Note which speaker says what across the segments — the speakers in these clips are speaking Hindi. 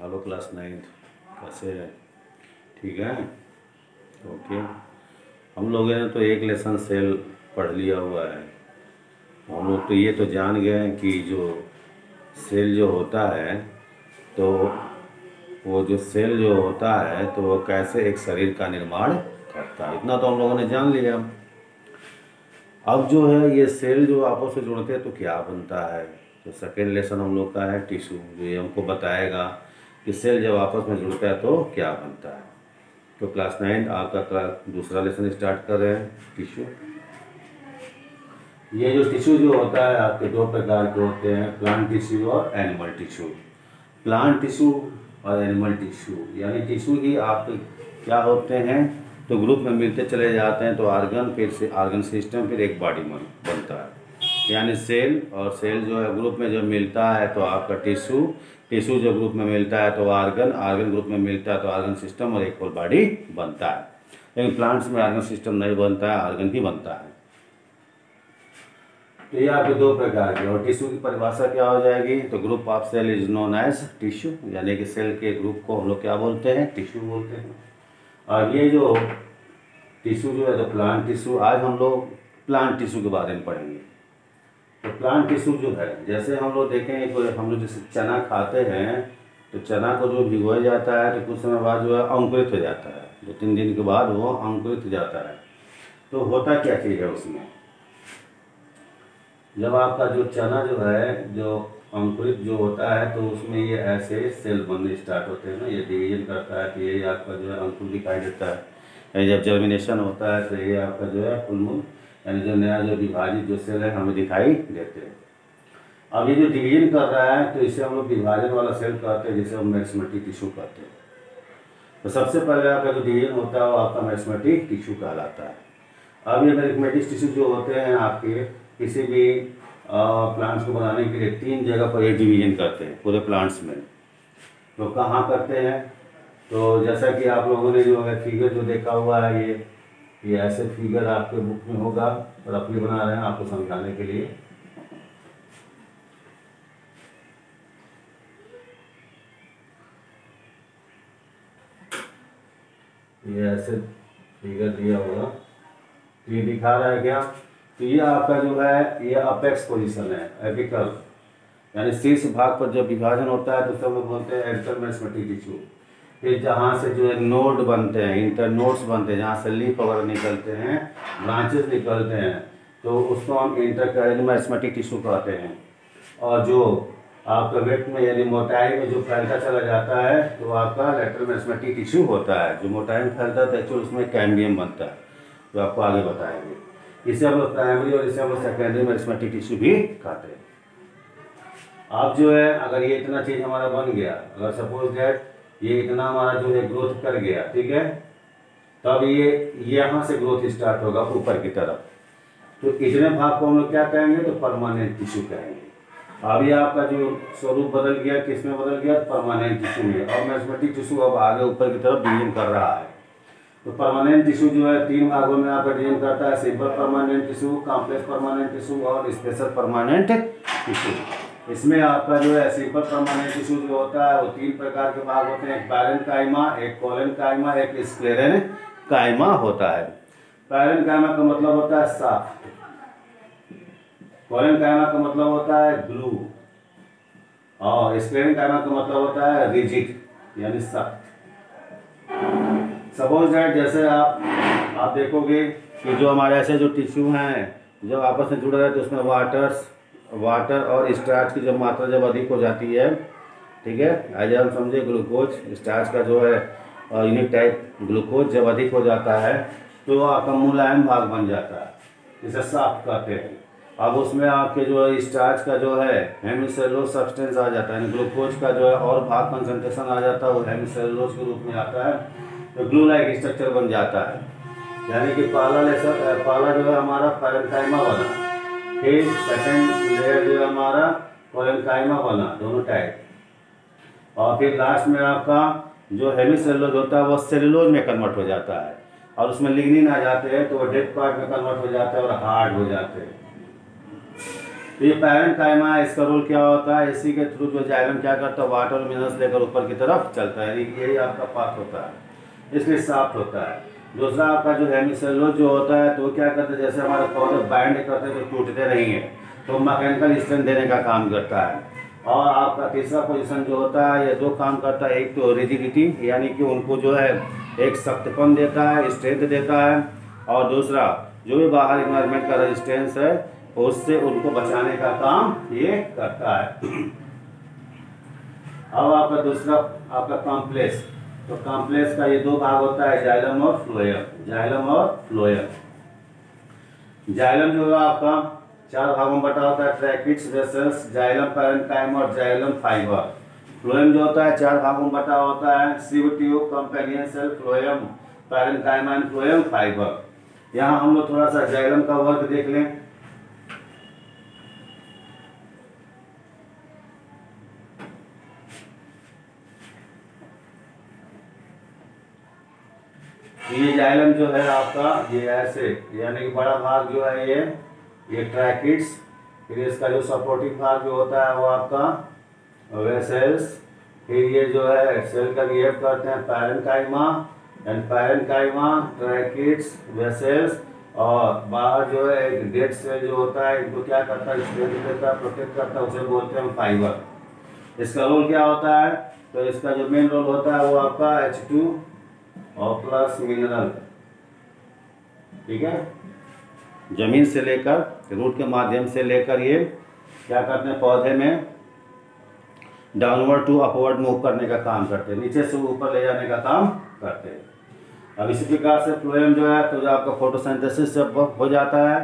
Speaker 1: हेलो क्लास 9th, कैसे है? ठीक है, ओके। हम लोगों ने तो एक लेसन सेल पढ़ लिया हुआ है। हम लोग तो ये तो जान गए हैं कि जो सेल जो होता है, तो वो जो सेल जो होता है तो वो कैसे एक शरीर का निर्माण करता है, इतना तो हम लोगों ने जान लिया। अब जो है ये सेल जो आपस में जुड़ते हैं तो क्या बनता है, तो सेकेंड लेसन हम लोग का है टिश्यू, जो ये हमको बताएगा कि सेल जब आपस में जुड़ता है तो क्या बनता है। तो क्लास 9 आपका दूसरा लेसन स्टार्ट कर रहे हैं, टिश्यू। ये जो टिश्यू जो होता है आपके दो प्रकार के होते हैं, प्लांट टिश्यू और एनिमल टिश्यू। प्लांट टिश्यू और एनिमल टिश्यू यानी टिश्यू ही आपके क्या होते हैं, तो ग्रुप में मिलते चले जाते हैं तो ऑर्गन, फिर से ऑर्गन सिस्टम, फिर एक बॉडी बनता है। यानी सेल और सेल जो है ग्रुप में जो मिलता है तो आपका टिश्यू, टिश्यू जो ग्रुप में मिलता है तो ऑर्गन, ऑर्गन ग्रुप में मिलता है तो ऑर्गन सिस्टम और एक और बॉडी बनता है। लेकिन प्लांट्स में ऑर्गन सिस्टम नहीं बनता है, ऑर्गन ही बनता है। तो ये आपके दो प्रकार के, और टिश्यू की परिभाषा क्या हो जाएगी, तो group of cell is known as tissue, यानी कि सेल के ग्रुप को हम लोग क्या बोलते हैं, टिश्यू बोलते हैं। और ये जो टिश्यू जो है तो प्लांट टिश्यू, आज हम लोग प्लांट टिश्यू के बारे में पढ़ेंगे। तो प्लांट टिश्यू जो है, जैसे हम लोग देखें, हम लोग जैसे चना खाते हैं तो चना को जो भिगोया जाता है तो कुछ समय बाद जो है अंकुरित हो जाता है, 2-3 दिन के बाद वो अंकुरित हो जाता है। तो होता क्या चीज़ है उसमें, जब आपका जो चना जो है जो अंकुरित जो होता है तो उसमें ये ऐसे सेल बनने स्टार्ट होते हैं ना, ये डिवीजन करता है, तो ये आपका जो है अंकुर दिखाई देता है। जब जर्मिनेशन होता है तो ये आपका जो है फुलमूल, यानी जो नया जो विभाजित जो सेल है हमें दिखाई देते हैं। अब ये जो डिवीजन कर रहा है तो इसे हम लोग विभाजन वाला सेल कहते हैं, जिसे हम मेरिस्टेमेटिक टिश्यू कहते हैं। तो सबसे पहले आपका जो डिवीजन होता है वो आपका मेरिस्टेमेटिक टिश्यू कहलाता है। अब ये मेरिस्टेमेटिक टिश्यू जो होते हैं आपके किसी भी प्लांट्स को बनाने के लिए 3 जगह पर ये डिवीजन करते हैं पूरे प्लांट्स में। तो कहाँ करते हैं, तो जैसा कि आप लोगों ने जो है फिगर जो देखा हुआ है, ये ऐसे फिगर आपके बुक में होगा, और अपनी बना रहे हैं आपको समझाने के लिए। ये ऐसे फिगर दिया होगा, ये दिखा रहा है क्या, तो ये आपका जो है ये अपेक्स पोजीशन है, एपिकल, यानी शीर्ष भाग पर जब विभाजन होता है तो सब लोग बोलते हैं एपिकल मेरिस्टेमेटिक टिश्यू। फिर जहाँ से जो है नोड बनते हैं, इंटरनोड्स बनते हैं, जहाँ से लीफ वगैरह निकलते हैं, ब्रांचेस निकलते हैं, तो उसको हम इंटरकैरियल मेरिस्टेमेटिक टिश्यू कहते हैं। और जो आपका वेट में यानी मोटाई में जो फैलता चला जाता है तो आपका लेटरल मेरिस्टेमेटिक टिश्यू होता है। जो मोटाई में फैलता है तो एक्चुअल उसमें कैम्बियम बनता है, जो आपको आगे बताएंगे। इसे हम लोग प्राइमरी और इसे हम लोग सेकेंडरी मेरिस्टेमेटिक टिश्यू भी कहते हैं। अब जो है अगर ये इतना चीज हमारा बन गया, अगर सपोज दैट ये इतना हमारा जो है ग्रोथ कर गया, ठीक है, तब ये यहाँ से ग्रोथ स्टार्ट होगा ऊपर की तरफ, तो इतने भाग को हम लोग क्या कहेंगे, तो परमानेंट टिश्यू कहेंगे। अब ये आपका जो स्वरूप बदल गया, किसमें बदल गया, परमानेंट टिश्यू में। और मेरिस्टेमेटिक टिश्यू अब आगे ऊपर की तरफ डिवीजन कर रहा है। तो परमानेंट टिश्यू जो है 3 भागों में आपका डिवीजन करता है, simple permanent tissue, complex permanent tissue और स्पेशल परमानेंट टिश्यू। इसमें आपका जो है सिंपल परमानेंट टिश्यू जो होता है वो 3 प्रकार के भाग होते हैं, एक पैरेन्काइमा, एक कोलेनकाइमा, एक स्क्लेरेनकाइमा होता है। पैरेन्काइमा का मतलब होता है सॉफ्ट, कोलेनकाइमा का मतलब होता है ग्लू, और स्क्लेरेनकाइमा का मतलब होता है रिजिड, यानी सख्त। सपोज दैट जैसे आप देखोगे कि जो हमारे ऐसे जो टिश्यू हैं जब आपस में जुड़ रहे हैं तो उसमें वाटर और स्टार्च की जब मात्रा जब अधिक हो जाती है, ठीक है, आज हम समझे ग्लूकोज, स्टार्च का जो है यूनिट टाइप ग्लूकोज जब अधिक हो जाता है तो आपका मुलायम भाग बन जाता है, जिसे सॉफ्ट कहते हैं। अब उसमें आपके जो है स्टार्च का जो है हेमिसेलुलोज सब्सटेंस आ जाता है, ग्लूकोज का जो है और भाग कंसंट्रेशन आ जाता है, वो हेमिसेलुलोज के रूप में आता है, तो ग्लू लाइक स्ट्रक्चर बन जाता है। यानी कि पहला जो है हमारा पैरेन्काइमा बना, फिर सेकंड लेयर जो है हमारा कोलेनकाइमा बना, दोनों टाइप, और फिर लास्ट में आपका जो हेमिसेलुलोज होता है वो सेलुलोज में कन्वर्ट हो जाता है, और उसमें लिग्निन आ जाते हैं तो वो डेड पार्ट में कन्वर्ट हो जाता है और हार्ड हो जाते हैं। तो ये पैरेन्काइमा, इसका रोल क्या होता है, इसी के थ्रू जो जाइलम क्या करता है, वाटर और मिनरल्स लेकर ऊपर की तरफ चलता है, यही आपका पाथ होता है, इसलिए सॉफ्ट होता है। दूसरा आपका जो हेमिसेलुलोज जो होता है, तो वो क्या करते हैं, जैसे हमारे पौधे बाइंड करते हैं तो टूटते नहीं है, तो मैकेनिकल स्ट्रेंथ देने का काम करता है। और आपका तीसरा पोजीशन जो होता है, ये दो काम करता है, एक तो रिजिडिटी, यानी कि उनको जो है एक सख्तपन देता है, स्ट्रेंथ देता है, और दूसरा जो भी बाहर इन्वायरमेंट का रेजिस्टेंस है उससे उनको बचाने का काम ये करता है। अब आपका दूसरा आपका कॉम्प्लेक्स, तो कॉम्प्लेक्स का ये दो भाग होता है, जाइलम और फ्लोएम। जाइलम और फ्लोएम। जाइलम जो है आपका 4 भागों में बटा होता है, ट्रैकिड्स, वेसल्स, जाइलम पैरेन्काइमा और जाइलम फाइबर। फ्लोएम जो होता है 4 भागों में बटा होता है, sieve tube, companion cell, phloem, parenchyma and phloem fibre. यहाँ हम लोग थोड़ा सा जाइलम का वर्क देख लें। ये जाइलम जो है आपका ये ऐसे, यानी कि बड़ा भाग जो है ये ट्रैकिड्स, फिर इसका जो सपोर्टिंग भाग जो होता है वो आपका वेसल्स, फिर ये जो है सेल का बिहेव करते हैं parenchyma and parenchyma, tracheids, vessels, और बाहर जो है एक डेड सेल जो होता है, इनको क्या करता है, स्ट्रेंथ देता है, प्रोटेक्ट करता है, उसे बोलते हैं फाइबर। इसका रोल क्या होता है, तो इसका जो मेन रोल होता है वो आपका H2 और प्लस मिनरल, ठीक है, जमीन से लेकर रूट के माध्यम से लेकर ये क्या करते हैं, पौधे में डाउनवर्ड टू अपवर्ड मूव करने का काम करते हैं, नीचे से ऊपर ले जाने का काम करते हैं। अब इसी प्रकार से फ्लोएम जो है, तो जो आपका फोटोसिंथेसिस जब हो जाता है,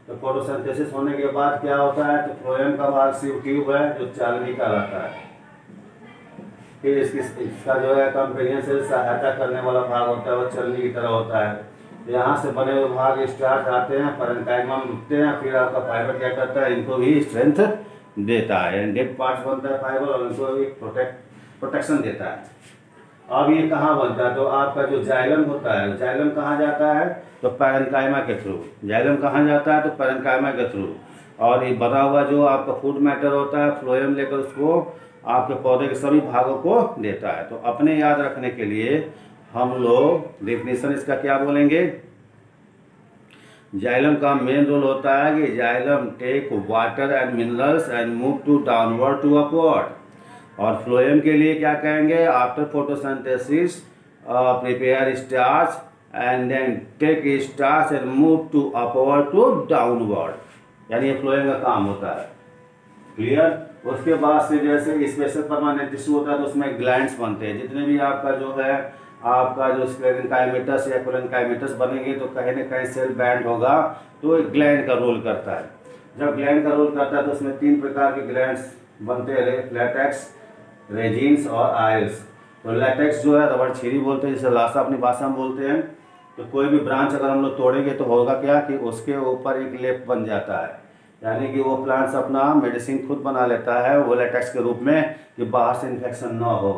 Speaker 1: तो फोटोसिंथेसिस होने के बाद क्या होता है, तो फ्लोएम का भाग सिव ट्यूब है जो चालनी का रहता है, फिर इसका जो है कंपेनियन से सहायता करने वाला भाग होता है, वो चलनी की तरह होता है। तो यहाँ से बने हुए भाग स्टार्च आते हैं, पैरेन्काइमा में रुकते हैं, फिर आपका फाइबर क्या करता है, इनको भी स्ट्रेंथ देता है, डेड पार्ट्स बनता है फाइबर, और इनको भी प्रोटेक्शन देता है। अब ये कहाँ बनता है, तो आपका जो जाइलम होता है, जाइलम कहाँ जाता है, तो पैरेन्काइमा के थ्रू। जाइलम कहाँ जाता है, तो पैरेन्काइमा के थ्रू, और ये बना हुआ जो आपका फूड मैटर होता है, फ्लोएम लेकर उसको आपके पौधे के सभी भागों को देता है। तो अपने याद रखने के लिए हम लोग डेफिनेशन इसका क्या बोलेंगे, जाइलम का मेन रोल होता है कि xylem take water and minerals and move to downward to upward, और फ्लोएम के लिए क्या कहेंगे, after photosynthesis prepare starch and then take starch and move to upward to downward, यानी ये फ्लोएम का काम होता है। क्लियर। उसके बाद से जैसे स्पेशल परमानेंट टिश्यू होता है, तो उसमें ग्लैंड्स बनते हैं, जितने भी आपका जो है आपका जो स्क्लेरेन्काइमेटस या कोलेन्काइमेटस बनेंगे, तो कहीं ना कहीं सेल बैंड होगा, तो एक ग्लैंड का रोल करता है। जब ग्लैंड का रोल करता है तो उसमें 3 प्रकार के ग्लैंड्स बनते हैं, लैटेक्स, रेजिन्स और आयल्स। तो लैटेक्स जो है रबड़ छीरी बोलते हैं, जिसे लासा अपनी भाषा में बोलते हैं। तो कोई भी ब्रांच अगर हम लोग तोड़ेंगे तो होगा क्या कि उसके ऊपर एक लेप बन जाता है, यानी कि वो प्लांट्स अपना मेडिसिन खुद बना लेता है वो लैटेक्स के रूप में, कि बाहर से इन्फेक्शन ना हो।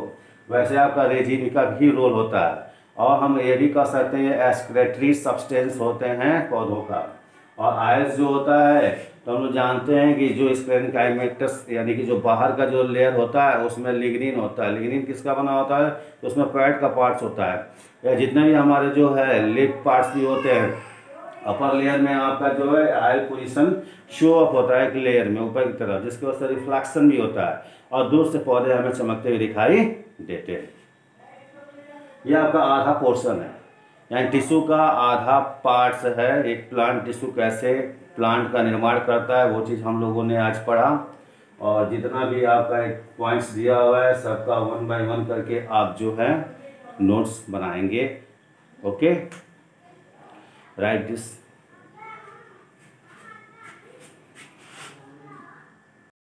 Speaker 1: वैसे आपका रेजिन का भी रोल होता है, और हम ये भी कह सकते हैं ये एक्सक्रेटरी सब्सटेंस होते हैं पौधों का। और आयल्स जो होता है, तो हम लोग जानते हैं कि जो स्क्लेरेन्काइमेटस यानी कि जो बाहर का जो लेयर होता है उसमें लिग्निन होता है। लिग्निन किसका बना होता है, तो उसमें फैट का पार्ट्स होता है, या जितने भी हमारे जो है लिप पार्ट्स भी होते हैं। अपर लेयर में आपका जो है आयल पोजीशन शो अप होता है एक लेयर में ऊपर की तरफ, जिसकी वजह से रिफ्लेक्शन भी होता है, और दूर से पौधे हमें चमकते हुए दिखाई देते हैं। यह आपका आधा पोर्शन है, यानी टिश्यू का आधा पार्ट्स है। एक प्लांट टिश्यू कैसे प्लांट का निर्माण करता है वो चीज़ हम लोगों ने आज पढ़ा, और जितना भी आपका एक पॉइंट्स दिया हुआ है सबका 1 बाय 1 करके आप जो है नोट्स बनाएंगे। Okay, right this.